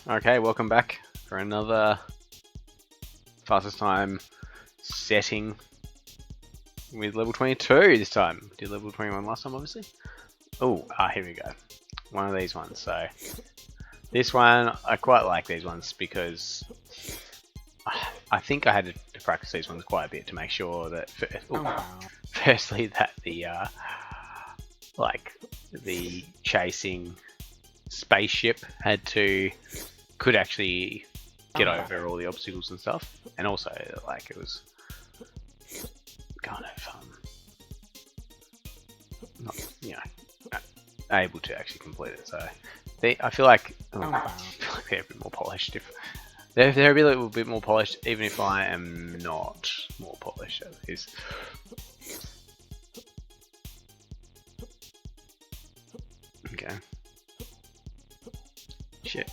Okay, welcome back for another fastest time setting with level 22 this time. We did level 21 last time, obviously. Oh, here we go. One of these ones. So this one, I quite like these ones because I think I had to practice these ones quite a bit to make sure that, firstly, that the chasing spaceship could actually get over all the obstacles and stuff, and also like it was kind of not, able to actually complete it. So I feel like they're a bit more polished. If they're a little bit more polished, even if I am not more polished at this. Okay. Shit.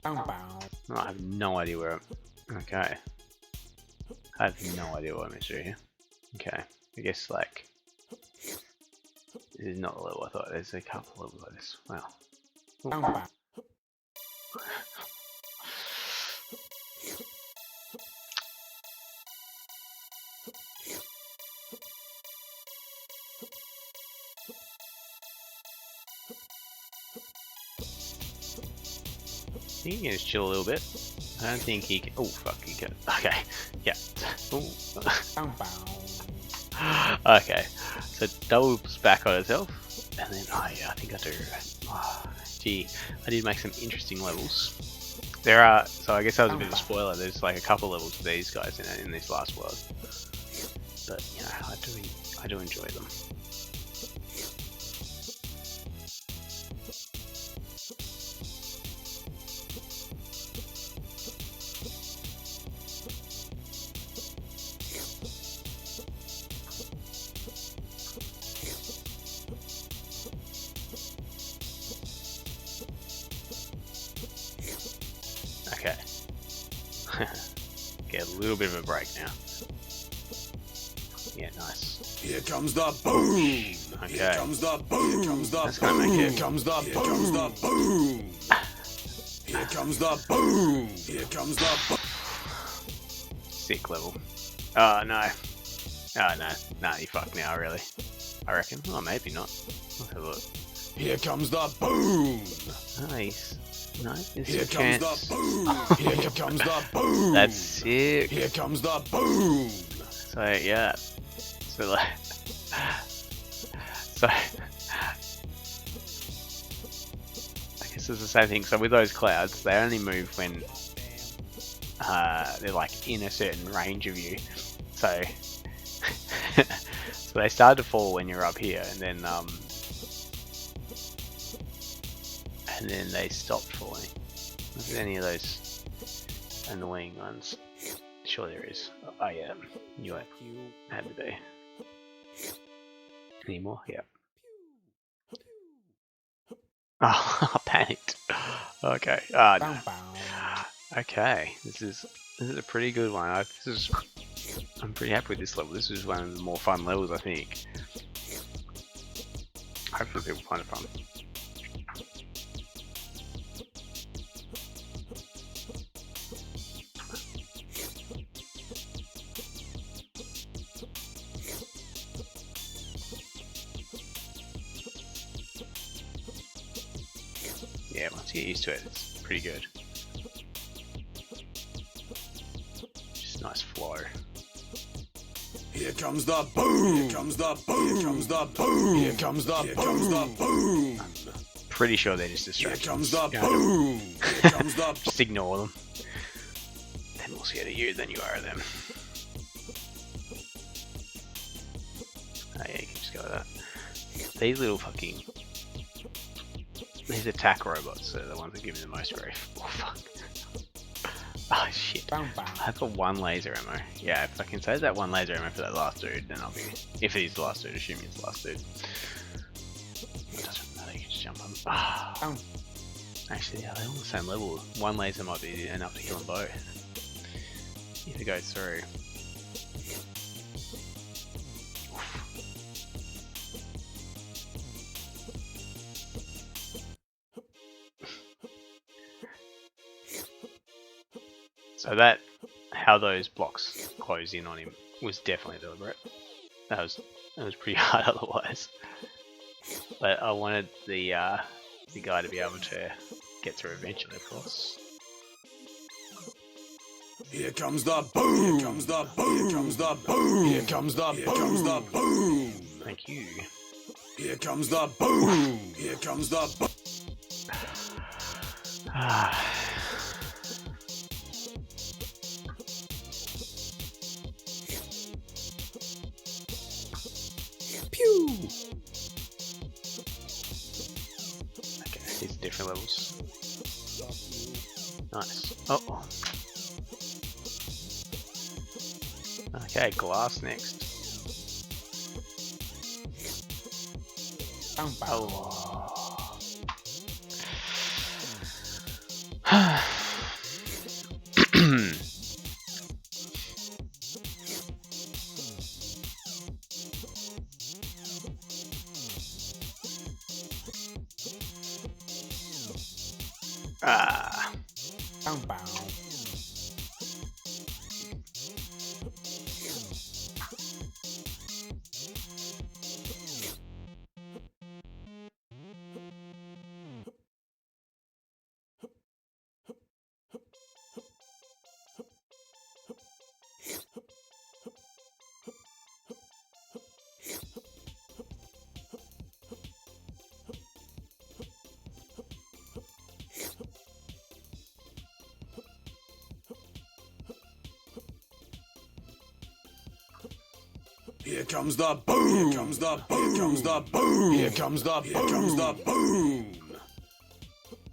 No, I have no idea where I'm... Okay. I have no idea what I'm meant to do here. Okay. I guess, like... This is not the level I thought. There's a couple of levels like this. Wow. Ooh. I think he can just chill a little bit. I don't think he can... Oh, fuck, he can... Okay. Yeah. Okay. So doubles back on itself. And then, oh yeah, I think I do. Oh, gee, I did make some interesting levels. There are... So I guess that was a bit of a spoiler. There's like a couple levels of these guys in this last world. But, you know, I do enjoy them. Okay. Get a little bit of a break now. Yeah, nice. Here comes the boom! Okay. Here comes the boom! Here comes the That's gonna make it. Here comes the boom! Here comes the boom! Here comes the boom! Here comes the boom! Sick level. Oh no. Oh no. Nah, you fucked now, really. I reckon. Oh, maybe not. Let's have a look. Here comes the boom! Nice. No, there's Here a comes chance. the boom! Here comes the boom! That's sick. Here comes the boom! So yeah. So like. So. I guess it's the same thing. So with those clouds, they only move when they're like in a certain range of you. So. So they start to fall when you're up here, and then they stopped falling. Is there any of those annoying ones? Sure there is. Oh yeah, you had to be. Any more? Yeah. Oh, I panicked. Okay. No. Okay. This is a pretty good one. I'm pretty happy with this level. This is one of the more fun levels, I think. Hopefully people find it fun. Yeah, once you get used to it, it's pretty good. Just a nice flow. Here comes the boom! Here comes the boom! Here comes the boom! Here comes the boom! Here comes the boom! Pretty sure they're just Here distractions. comes the boom! Here comes the Just ignore them. They're more scared of you than you are of them. Oh yeah, you can just go with that. These little fucking... These attack robots are the ones that give me the most grief. Oh fuck. Oh shit. I've got one laser ammo. Yeah, if I can save that one laser ammo for that last dude, then I'll be... If it is the last dude, assuming it's the last dude. It doesn't matter, you can just jump on them. Actually, yeah, they're all the same level. One laser might be enough to kill them both. If it goes through. So that, how those blocks close in on him was definitely deliberate. That was pretty hard otherwise. But I wanted the guy to be able to get through eventually, of course. Here comes the boom! Here comes the boom! Here comes the boom! Here comes the boom! Here comes the boom! Thank you. Here comes the boom! Here comes the boom! Pew! Okay, these are different levels. Nice. Oh. Okay, glass next. Oh. Ah. Bow bow. Here comes the boom! Here comes the boom! Here comes the boom! Here comes the boom! Here comes the boom!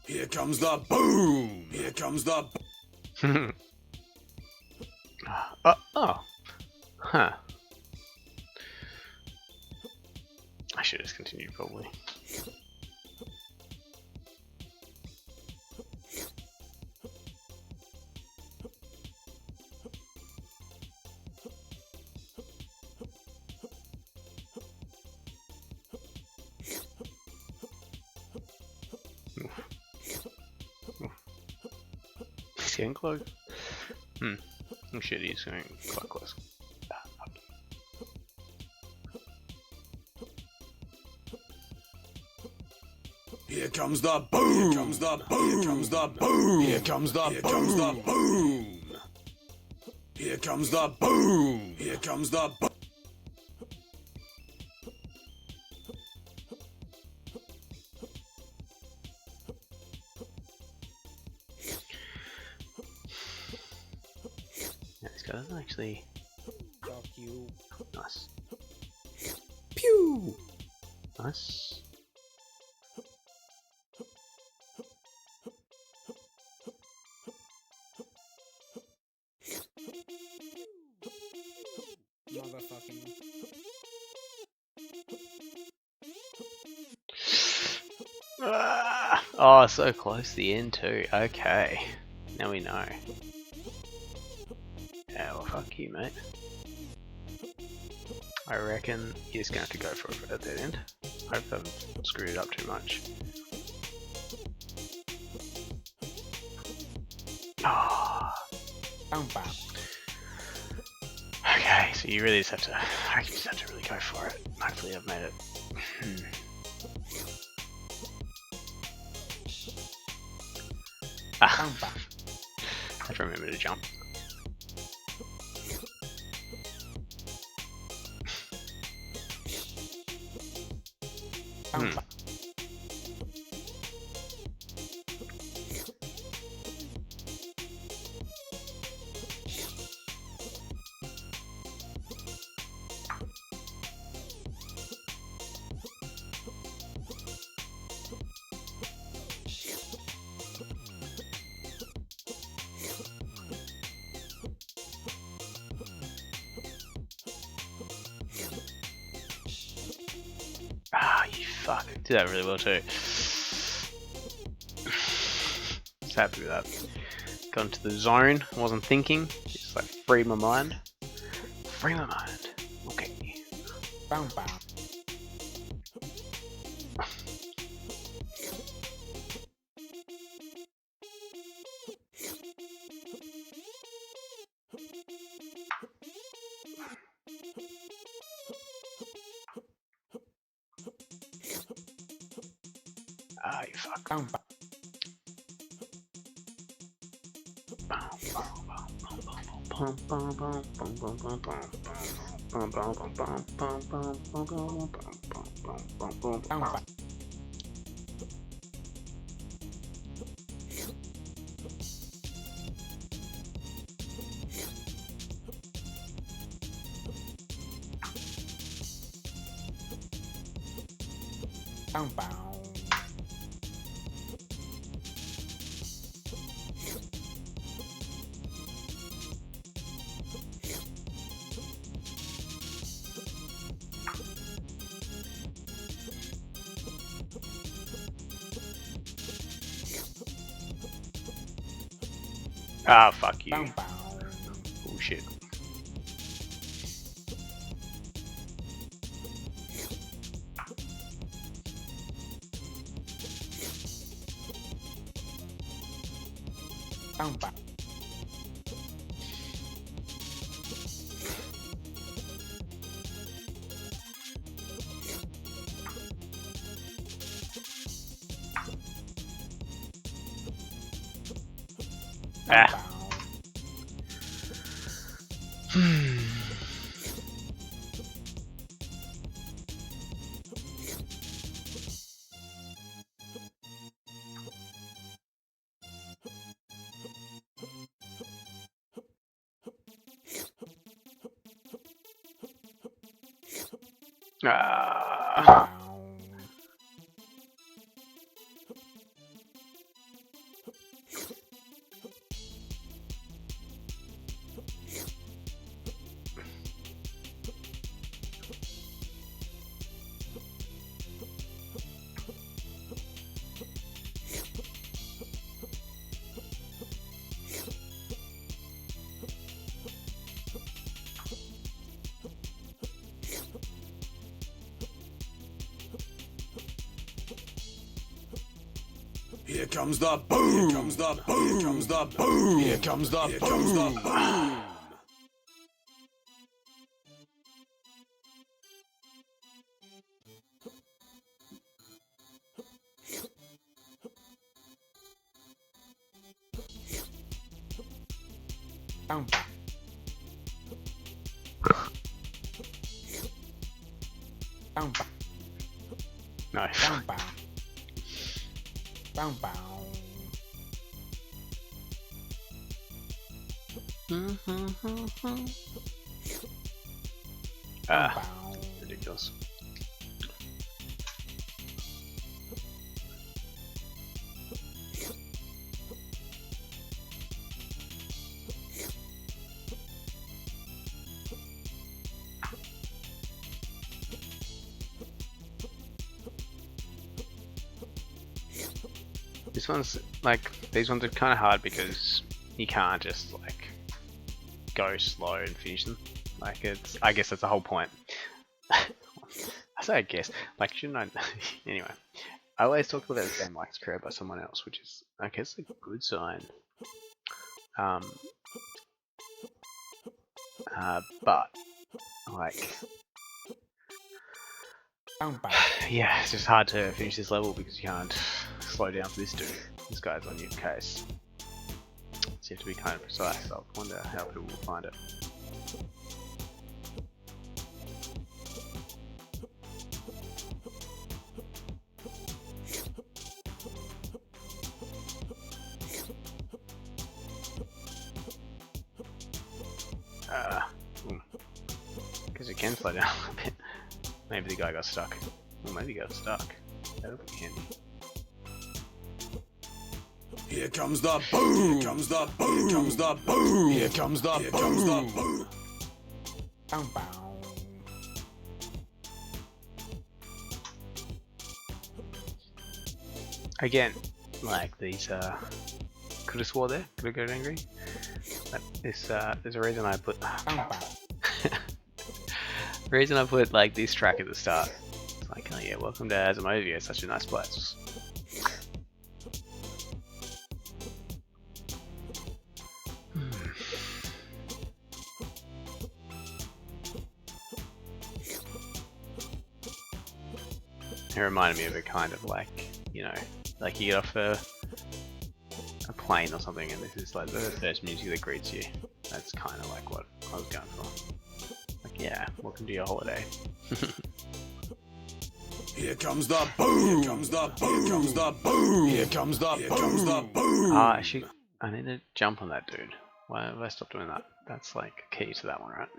Here comes the boom! Here comes the boom! Oh. Huh. I should have just continued probably. He's getting close. Oh shit, he's going quite close. Here comes the boom! Here comes the boom! Here comes the boom! Here comes the boom! Here comes the boom! Here comes the boom! Yeah, this guy doesn't actually. Fuck you. Nice. Pew! Nice. Motherfucking. Ah! Oh, so close to the end too. Okay. Now we know. Yeah, well, fuck you, mate. I reckon you're just gonna have to go for it at that end. Hope I haven't screwed it up too much. Oh. Bam bam. Okay, so you really just have to. I reckon you just have to really go for it. Hopefully, I've made it. Ah, Bam bam. I have to remember to jump. Bam bam. Ah, you fuck. Did that really well too. Just happy with that. Got into the zone, wasn't thinking, just like free my mind. Free my mind. Okay. Bam bam. Ah, you fuck. Bang bang. Bang bang. Bang bang. Ah, fuck you. Bang bang. Oh shit. Bang bang. Bang Ah. bang. Ah. Here comes the boom. Here comes the boom. Here comes the boom. Here comes the boom. Here comes the boom. Bang bang. Bang bang. Nice. Bang bang. Bang bang. Ah, Bang. ridiculous. This one's like, these ones are kind of hard because you can't just like go slow and finish them. Like it's, I guess that's the whole point. I say I guess, like shouldn't I? Anyway, I always talk about this game like it's created by someone else, which is I guess a good sign. But like, Bang bang. yeah, it's just hard to finish this level because you can't slow down for this dude. This guy's on your case. So you have to be kind of precise. I wonder how people will find it. Because it can slow down a bit. Maybe the guy got stuck. Or maybe he got stuck. That would be handy. Here comes the boom. Here comes the boom. Here comes the boom. Here comes the boom. Here comes the boom. Bang bang. Again, like these could have swore there, could have got angry. But this there's a reason I put Bang bang. the reason I put like this track at the start. It's like, oh yeah, welcome to Azamovia, such a nice place. It reminded me of a kind of like you know, like you get off a plane or something, and this is like the first music that greets you. That's kind of like what I was going for. Like, yeah, welcome to your holiday. Here comes the boom. Here comes the boom. Here comes the boom. Here comes the boom. Here comes the boom. Ah, actually, I need to jump on that dude. Why have I stopped doing that? That's like key to that one, right?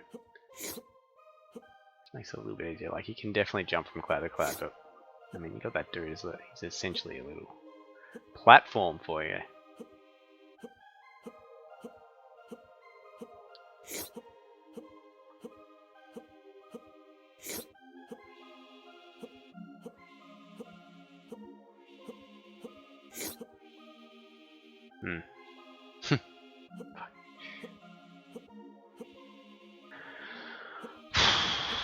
Makes it a little bit easier. Like, you can definitely jump from cloud to cloud, but I mean, you got that dude as well. He's essentially a little platform for you. Hmm.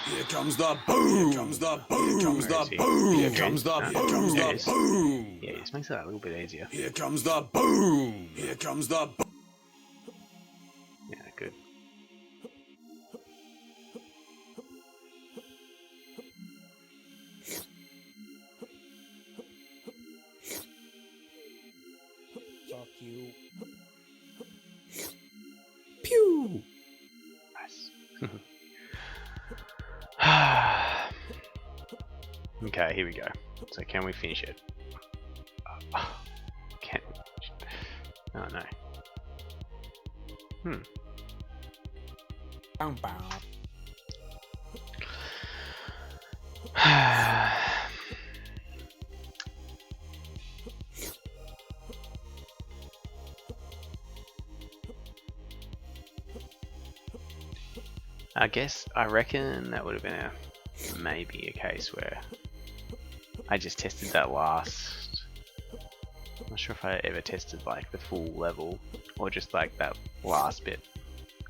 Here comes the boom. Here comes the boom. Here comes the boom. Here comes the boom. Yeah, this makes it a little bit easier. Here comes the boom. Here comes the boom. Yeah, good. Fuck you. Pew! Nice. Okay, here we go. So can we finish it? Can we finish it? Oh no. Bow bow. I reckon that would have been maybe a case where I just tested that last. I'm not sure if I ever tested like the full level or just like that last bit,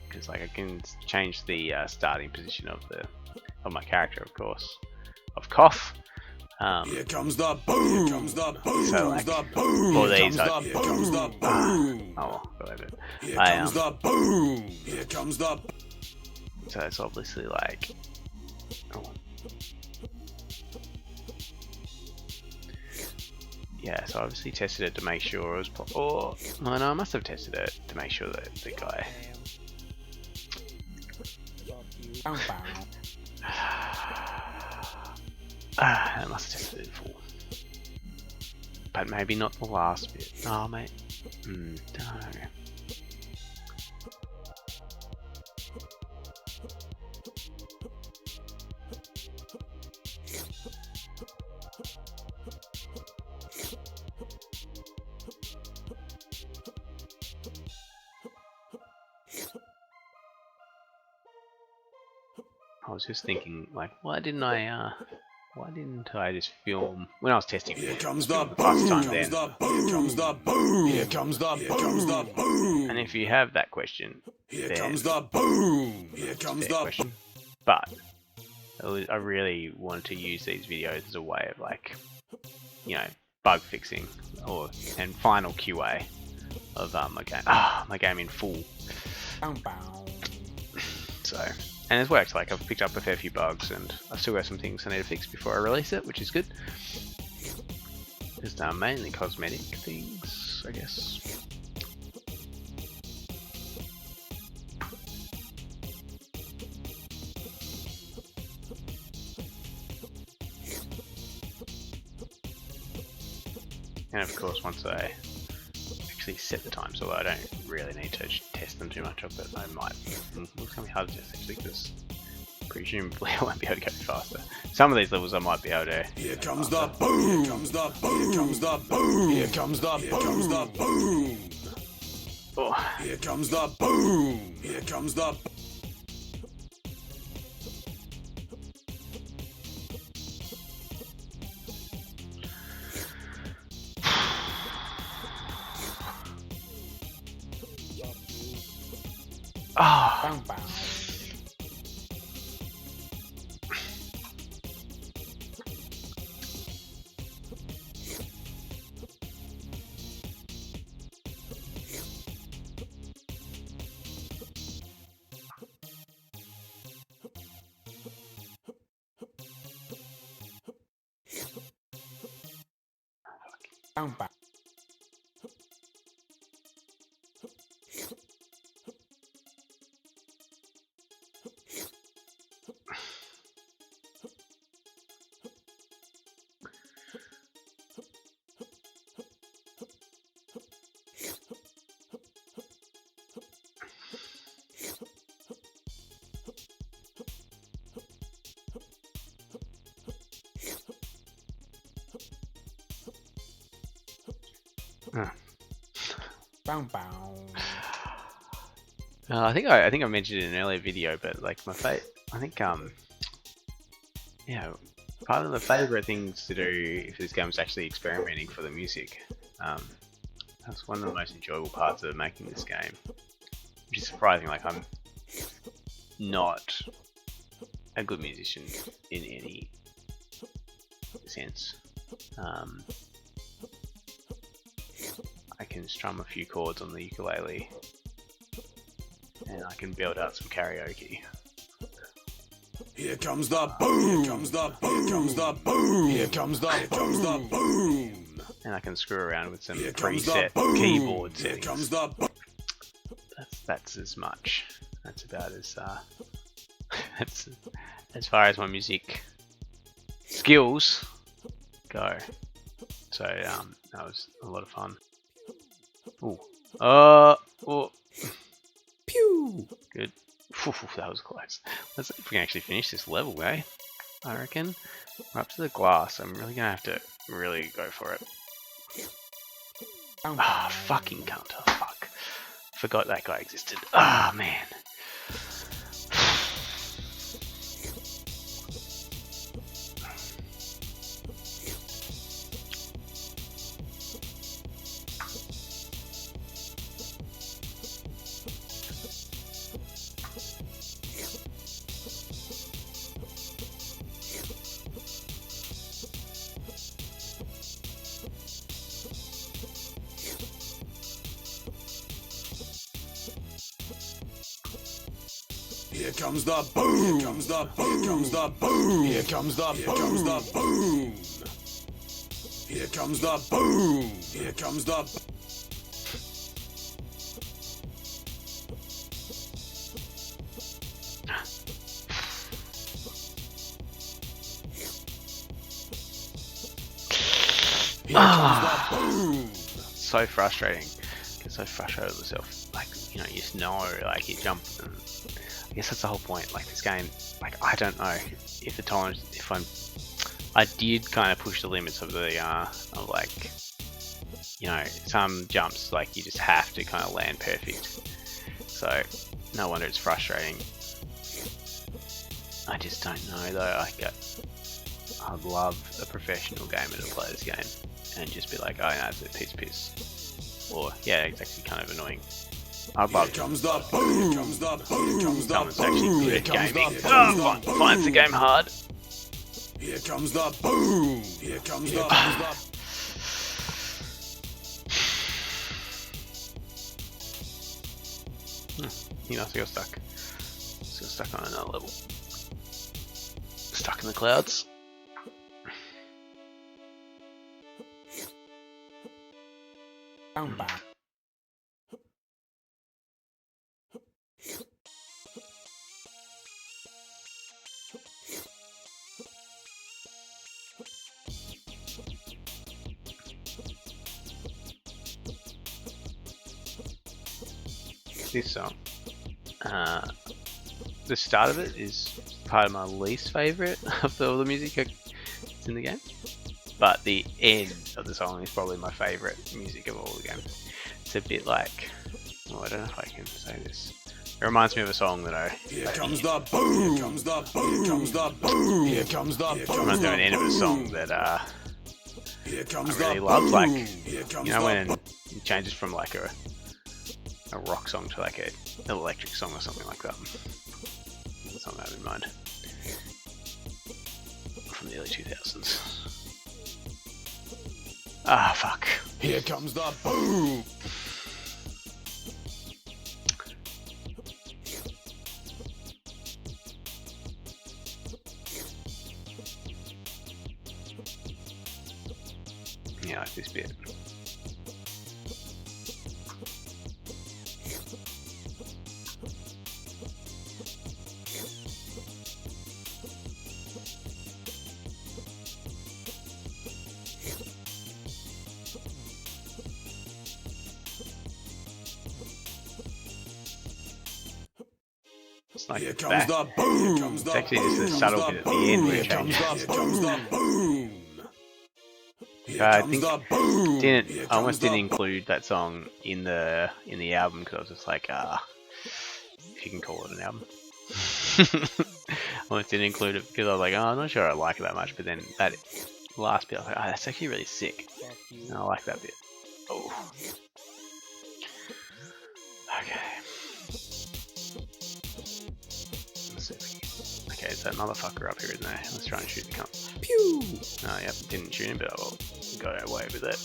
because like I can change the starting position of my character, of course. Here comes the boom. Here comes the boom. So like, the boom. for Here these, comes the boom. The boom. oh, believe it. Here comes the boom. Here comes the. So it's obviously like, oh. Yeah, so I obviously tested it to make sure it was no, I must have tested it to make sure that the guy. Fuck you. Bow bow. I must have tested it in full. But maybe not the last bit. Oh, mate. Don't know. I was just thinking, like, why didn't I just film when I was testing? Here comes the boom. Last time Here then. comes the boom. Here comes the boom. Here comes the boom. And if you have that question, Here then comes the boom. Here it's a comes fair the. question. But I really wanted to use these videos as a way of, like, you know, bug fixing and final QA of my game in full. Bow bow. So, and it's worked. Like, I've picked up a fair few bugs, and I've still got some things I need to fix before I release it, which is good. Just mainly cosmetic things, I guess. And of course, once I actually set the time, so I don't really need to test them too much of it, I might. It's going to be hard to test actually, because presumably I won't be able to go faster. Some of these levels I might be able to. Here comes the boom. Here comes the boom. Here comes the boom. Here comes the boom. Here comes the boom. Oh. Here comes the boom. Here comes the. Ah. Bow bow. Bow bow. Bow bow. I think I mentioned it in an earlier video, but like I think yeah, part of the favorite things to do if this game is actually experimenting for the music. That's one of the most enjoyable parts of making this game, which is surprising. Like I'm not a good musician in any sense. I can strum a few chords on the ukulele, and I can build out some karaoke. Here comes the boom. Here comes the boom. Here comes the boom. Here comes the boom. And I can screw around with some Here comes the preset boom. keyboard Here settings. comes the boom. That's as much. That's about as that's as far as my music skills go. So that was a lot of fun. Ooh. Oh. Pew. Good. That was close. Let's see if we can actually finish this level, eh? I reckon. We're up to the glass. I'm really gonna have to really go for it. Bow Ah, bow. fucking cunt. Oh, fuck. Forgot that guy existed. Ah, man. Here comes the boom. Here comes the boom. Here comes the boom. Here comes the boom. Here comes the boom. Here comes the boom. Here comes the Here comes the boom. So frustrating. Get so frustrated with myself. Like, you know, you just know, like, you jump and I guess that's the whole point. Like, this game, like, I don't know if the tolerance, I did kind of push the limits of the, of like, you know, some jumps, like, you just have to kind of land perfect. So, no wonder it's frustrating. I just don't know, though. I'd love a professional gamer to play this game and just be like, oh, no, it's a piss. Or, yeah, it's actually kind of annoying. I'd love Here comes the boom. Here comes the boom. Here comes the someone's actually good Here at comes gaming. the boom. Finds the game hard. Here comes the boom. Here comes the You know, so you're stuck. So stuck on another level. Stuck in the clouds. Bow bow. This song. The start of it is part of my least favourite of all the music that's in the game. But the end of the song is probably my favourite music of all the game. It's a bit like, well, I don't know if I can say this. It reminds me of a song that Here comes the boom. Here comes the boom. Here comes the boom. Here comes the boom. reminds me of an end of a song that Here I comes really the love. Like, Here comes you know, the when it changes from like a rock song to like an electric song or something like that. That's something I have in mind. From the early 2000s. Ah, fuck. Here comes the boom. Yeah, I like this bit. It's like Here the comes back. the boom. Here comes It's the actually boom. just a subtle bit at the end where Here it comes changes. the boom. The boom. Here I comes think the boom. I Here almost comes didn't the include that song in the album because I was just like, if you can call it an album. I almost didn't include it because I was like, oh, I'm not sure I like it that much. But then that last bit, I was like, oh, that's actually really sick. Fuck you. And I like that bit. Oh. Okay. Let's see if we can... Okay, there's that motherfucker up here, isn't there? Let's try and shoot the cunt. Pew! Oh, yep, didn't shoot him, but I will go away with it.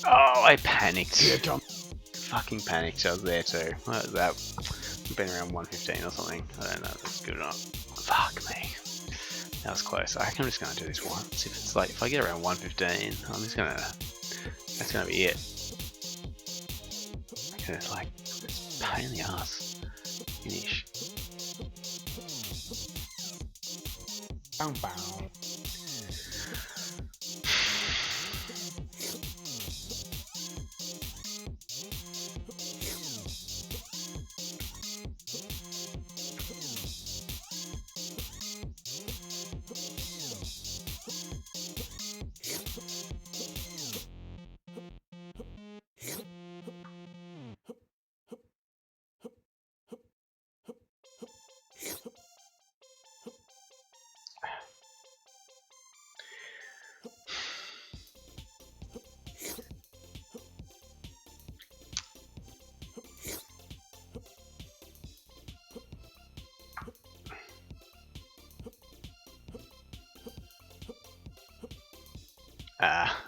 Oh, I panicked. Here comes Fucking panicked. I was there too. What was that? Been around 115 or something. I don't know if that's good or not. Fuck me. That was close. I reckon I'm just gonna do this once. If it's like, if I get around 115, I'm just gonna. That's gonna be it. Because it's like, it's a pain in the ass. Finish. Bow bow.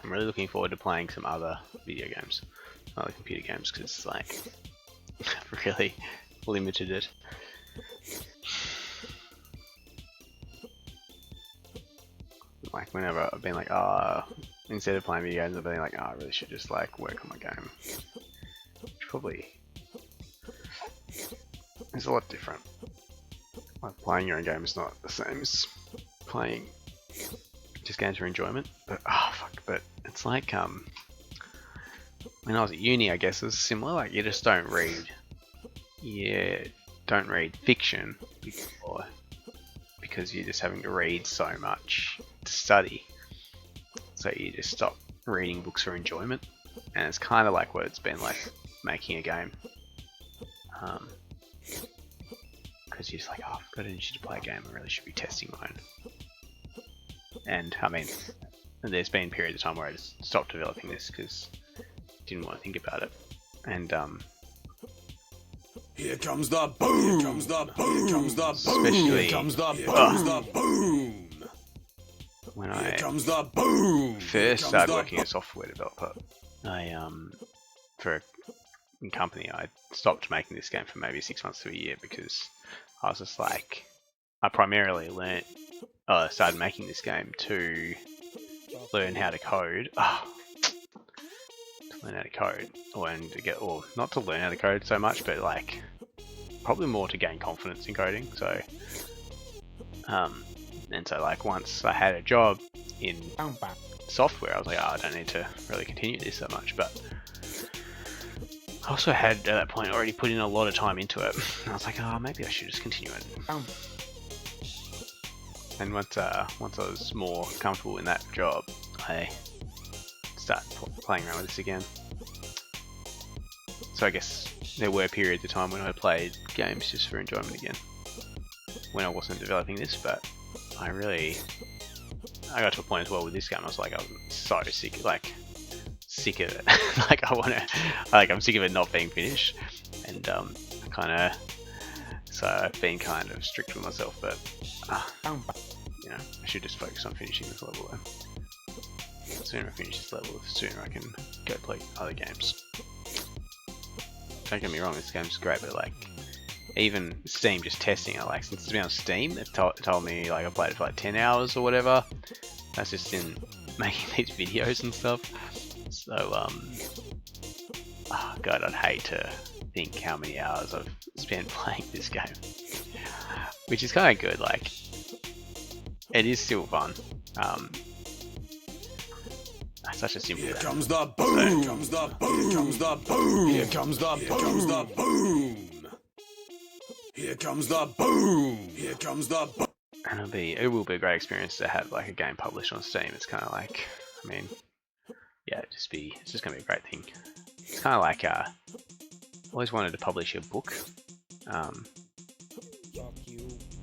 I'm really looking forward to playing some other video games, other computer games, because it's like I've really limited it. Like whenever I've been like, instead of playing video games, I've been like, I really should just like work on my game. Which probably is a lot different. Like playing your own game is not the same as playing just games for enjoyment. But but it's like when I was at uni, I guess it's similar. Like you just don't read, don't read fiction because you're just having to read so much to study. So you just stop reading books for enjoyment, and it's kind of like what it's been like making a game. Because you're just like, I've got an itch to play a game. I really should be testing mine. And I mean, there's been periods of time where I just stopped developing this because I didn't want to think about it. And Here comes the boom. Here comes the boom. Here comes the boom. Especially Here comes the boom. Here comes the boom. when Here I comes the boom. first started working as a software developer, I for a company, I stopped making this game for maybe 6 months to a year because I was just like, I primarily started making this game to learn how to code. To learn how to code, or not to learn how to code so much, but like probably more to gain confidence in coding. So, and so like once I had a job in Bow bow. software, I was like, I don't need to really continue this so much. But I also had at that point already put in a lot of time into it. And I was like, maybe I should just continue it. Bow. And once I was more comfortable in that job, I started playing around with this again. So I guess there were periods of time when I played games just for enjoyment again, when I wasn't developing this. But I got to a point as well with this game. I was like, I'm so sick of it. I'm sick of it not being finished, and so I've been kind of strict with myself, but Bow bow. you know, I should just focus on finishing this level. Then. The sooner I finish this level, the sooner I can go play other games. Don't get me wrong, this game's great, but like, even Steam just testing it, like since it's been on Steam, they've told me like I played it for like 10 hours or whatever. That's just in making these videos and stuff. So God, I'd hate to think how many hours I've spent playing this game, which is kind of good. Like, it is still fun. such a simple Here game. comes the boom. Here comes the boom. Here comes the boom. Here comes the boom. Here comes the boom. Here comes the boom. Here comes the boom. And it will be a great experience to have like a game published on Steam. It's kind of like, I mean, yeah, it's just gonna be a great thing. It's kind of like always wanted to publish a book.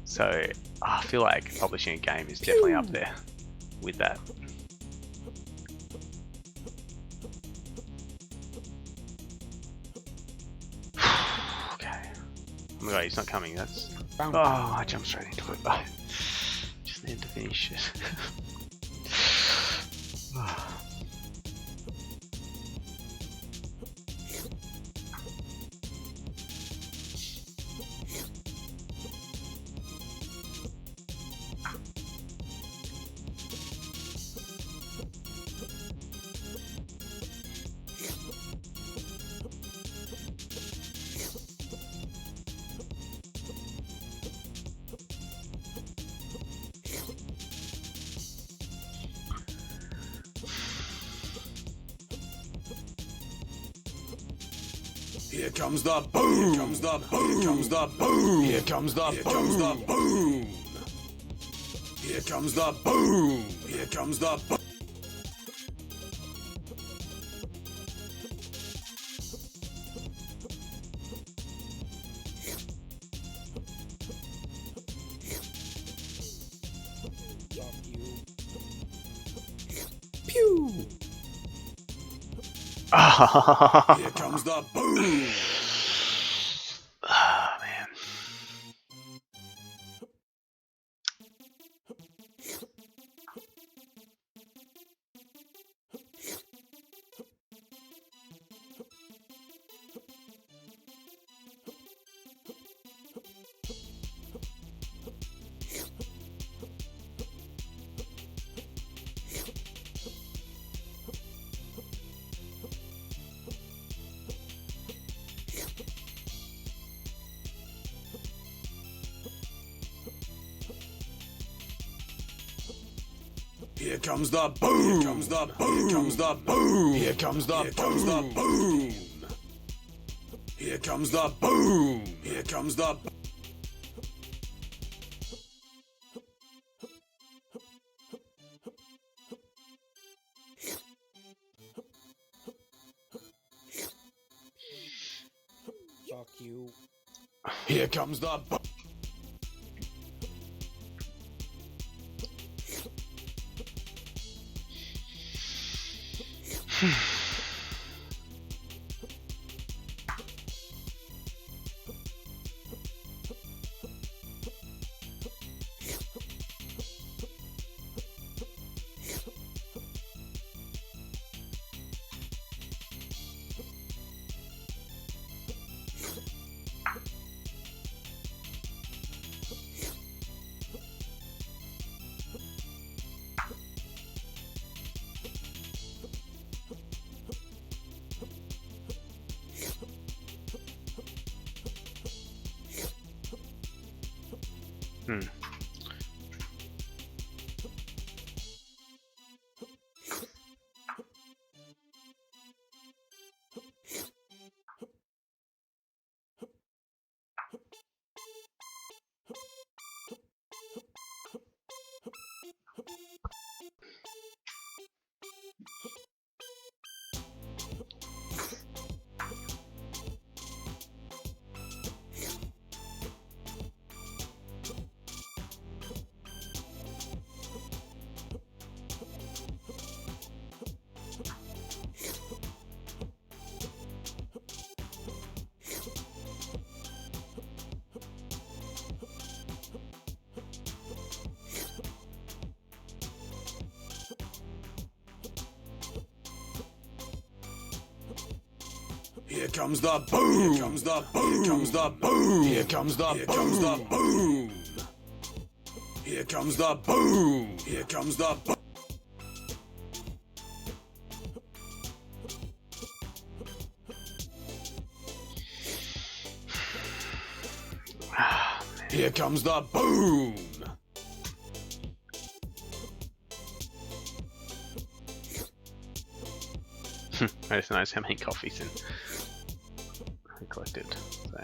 So I feel like publishing a game is definitely up there with that. Okay. Oh my god, he's not coming. That's. Oh, I jumped straight into it. I just need to finish it. Here comes the boom. Here comes the boom. Here comes the boom. Here comes the boom. Here comes the boom. Here comes the boom. Pew. Here comes the boom. Oh, man. Here comes the boom. Here comes the boom. Here comes the boom. Here comes the boom. Here comes the boom. Here comes the boom. Fuck you. Here comes the boom. Here comes the boom. Here comes the boom. Here comes the boom. Here comes the boom. Here comes the boom. Here comes the boom. Here comes the boom. I just noticed how many coffees I collected. So.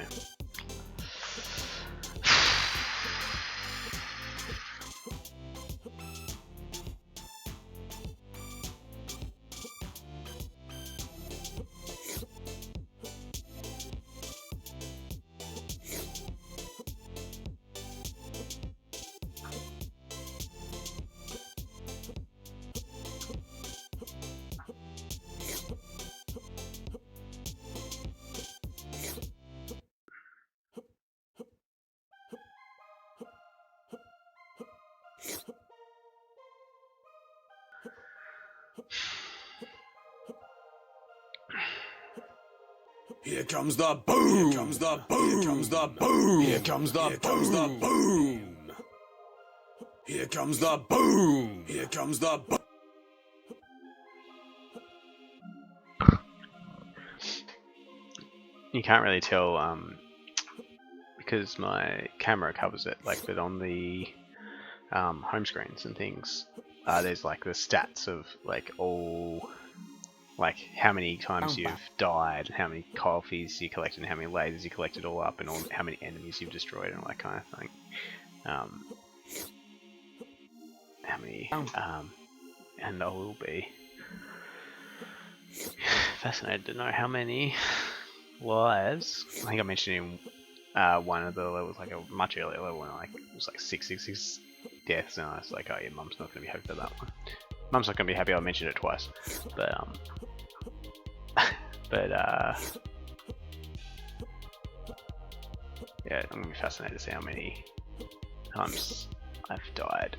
Here comes the boom. Here comes the boom. Here comes the boom. Here comes the boom. Here comes the boom. Here comes the boom. You can't really tell because my camera covers it, like, but on the home screens and things, there's like the stats of like all, like how many times you've died, how many coffees you collected, and how many lasers you collected all up, and all how many enemies you've destroyed, and all that kind of thing. How many, and I will be fascinated to know how many lives. I think I mentioned in one of the levels, like a much earlier level, when it was like 666 deaths, and I was like, oh yeah, Mum's not going to be happy for that one. Mum's not going to be happy I mentioned it twice, but yeah, I'm going to be fascinated to see how many times I've died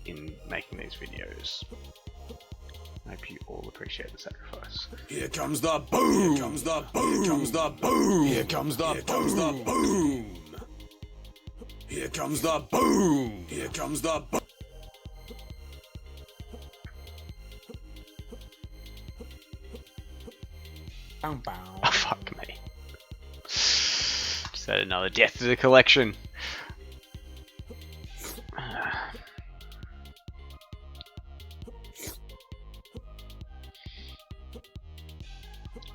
in making these videos. I hope you all appreciate the sacrifice. Here comes the boom. Here comes the boom. Here comes the boom. Here comes the boom. Here comes the boom. Here comes the boom. Oh, fuck me. Just add another death to the collection.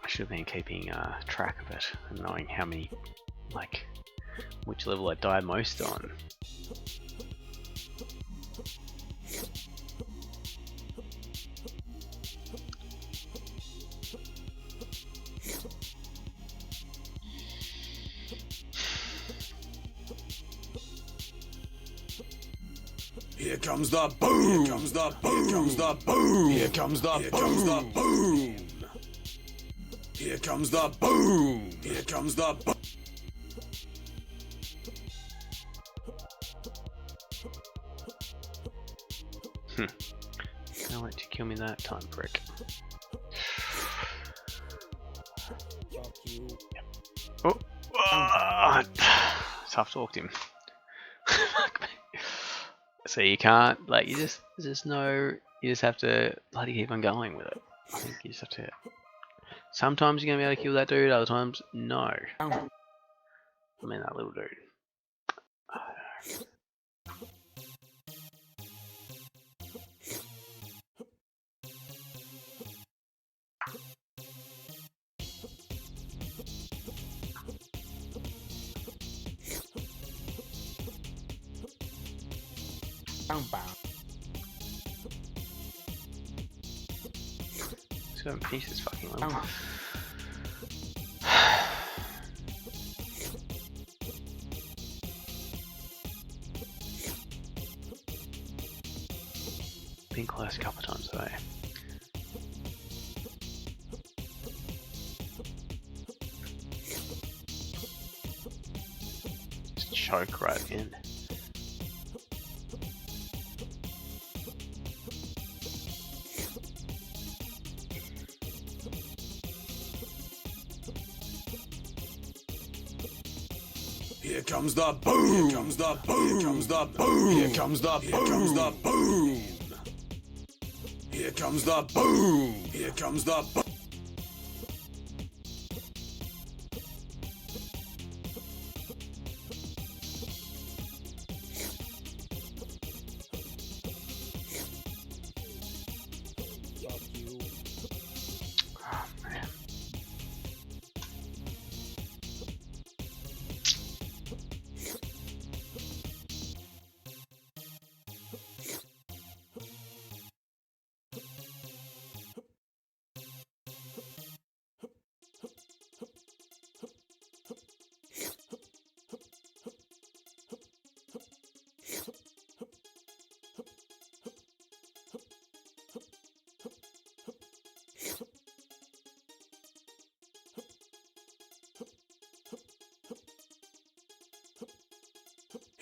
I should have been keeping track of it and knowing how many, like, which level I died most on. Here comes the boom. Here comes the boom. Here comes the boom. Here comes the boom. Here comes the boom. Here comes the boom. I'll let you kill me that time, prick. Fuck you. Oh, tough talked him. Fuck me. So you can't, like, you just know, you just have to bloody keep on going with it. I think you just have to. Sometimes you're gonna be able to kill that dude, other times no. I mean that little dude. Let's go and finish this fucking level. Been close a couple of times today. Just choke right in. Here comes the boom. Here comes the boom. Here comes the boom. Here comes the boom. Here comes the boom. Here comes the boom. Fuck you.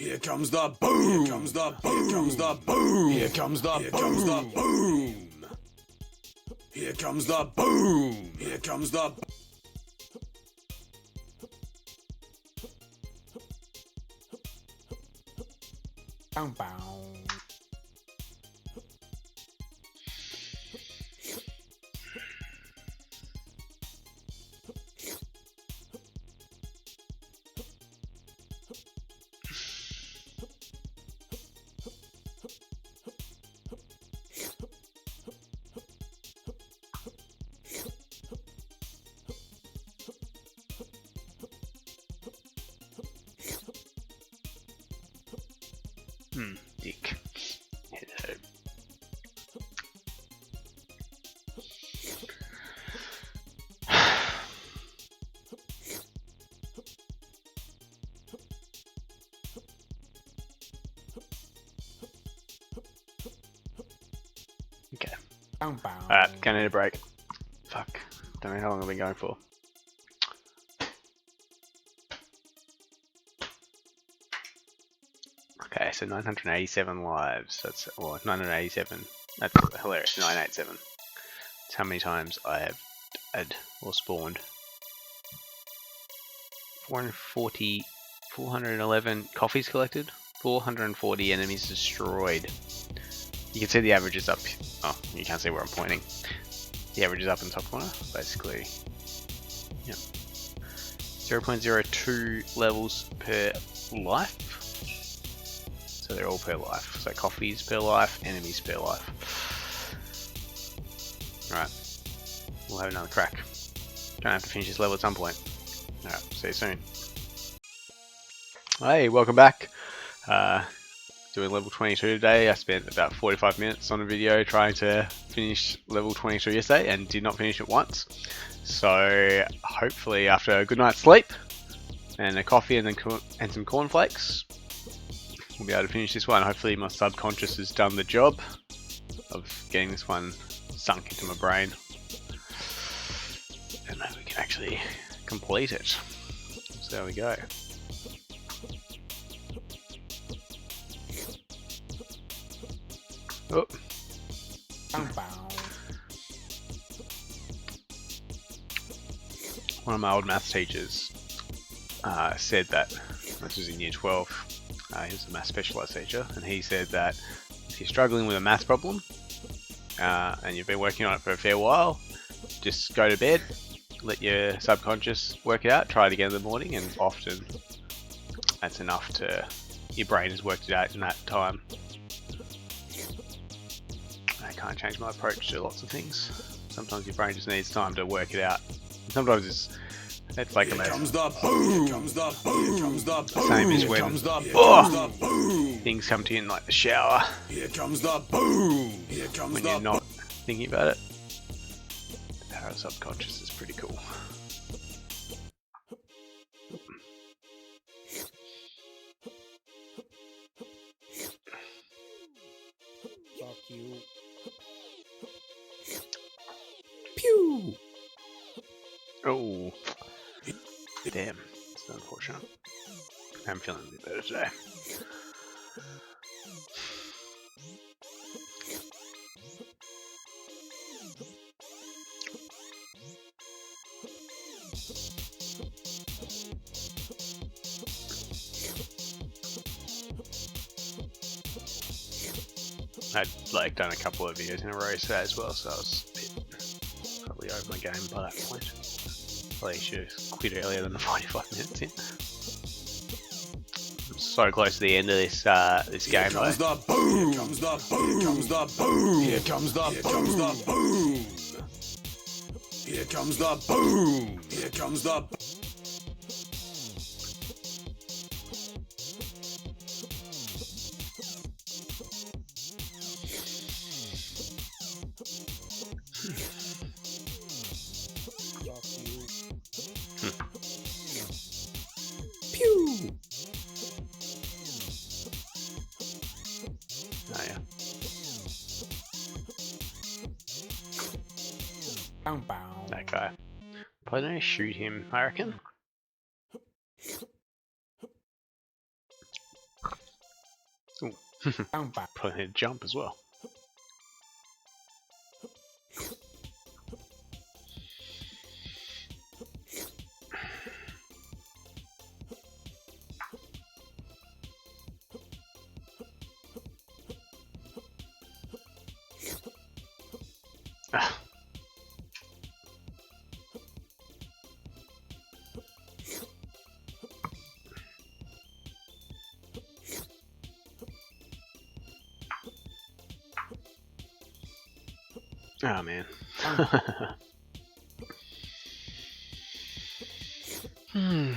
Here comes the boom. Here comes the boom. Here comes the boom. Here comes the boom. Here comes the boom. Here comes the Bow bow. Dick. Hello. Okay. Bow bow. Alright, gonna need a break. Fuck. Don't know how long I've been going for. Okay, so 987 lives. That's, or 987. That's hilarious. 987. That's how many times I have died or spawned. 440, 411 coffees collected. 440 enemies destroyed. You can see the averages up. Oh, you can't see where I'm pointing. The average is up in the top corner, basically. Yep. 0.02 levels per life. So they're all per life. So coffees per life, enemies per life. Alright. We'll have another crack. Gonna have to finish this level at some point. Alright, see you soon. Hey, welcome back. Doing level 22 today. I spent about 45 minutes on a video trying to finish level 22 yesterday and did not finish it once. So hopefully after a good night's sleep and a coffee and some cornflakes, we'll be able to finish this one. Hopefully my subconscious has done the job of getting this one sunk into my brain. And maybe we can actually complete it. So there we go. Oh. Bow bow. One of my old maths teachers said that, this was in year 12, he was a maths specialised teacher, and he said that if you're struggling with a maths problem and you've been working on it for a fair while, just go to bed, let your subconscious work it out, try it again in the morning, and often that's enough to, your brain has worked it out in that time. I can't change my approach to lots of things. Sometimes your brain just needs time to work it out. Sometimes it's like Here comes the boom. Here comes the boom. Here comes the boom. Same as Here when comes the boom. things come to you in like the shower Here comes the boom. Here comes when the you're not thinking about it. The power of subconscious is pretty cool. Fuck you. pew. Oh, damn, it's unfortunate. I'm feeling a bit better today. I'd like done a couple of videos in a row today as well, so I was a bit probably over my game by that point. Probably should have quit earlier than the 45 minutes in. I'm so close to the end of this this game though. Here comes the boom. Here comes the boom. Here comes the boom. Here comes the boom. Here comes the boom. Here comes the boom. Fuck you. Pew. Oh yeah. Bow bow. That guy. Probably don't shoot him, I reckon. Bang bang. Probably need to jump as well. Ah. Oh man. Hmm.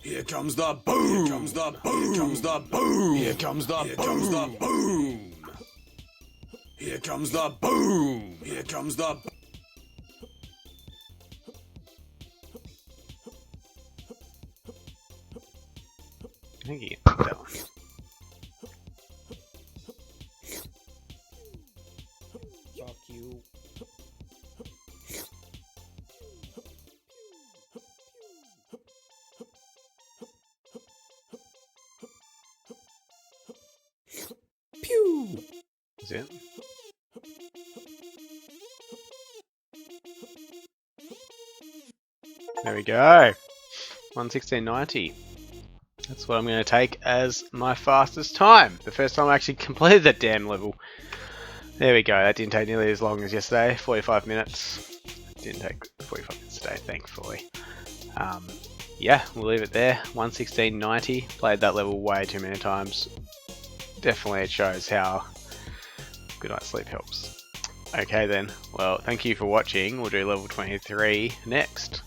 Here comes the boom. Here comes the boom. Here comes the boom. Here comes the boom. Here comes the boom. Here comes the boom. I think you can pick that one. Fuck you. Pew! Is it? There we go. 1:16.90. That's what I'm going to take as my fastest time. The first time I actually completed that damn level. There we go. That didn't take nearly as long as yesterday. 45 minutes. Didn't take 45 minutes today, thankfully. Yeah, we'll leave it there. 1:16.90. Played that level way too many times. Definitely it shows how good night's sleep helps. Okay then. Well, thank you for watching. We'll do level 23 next.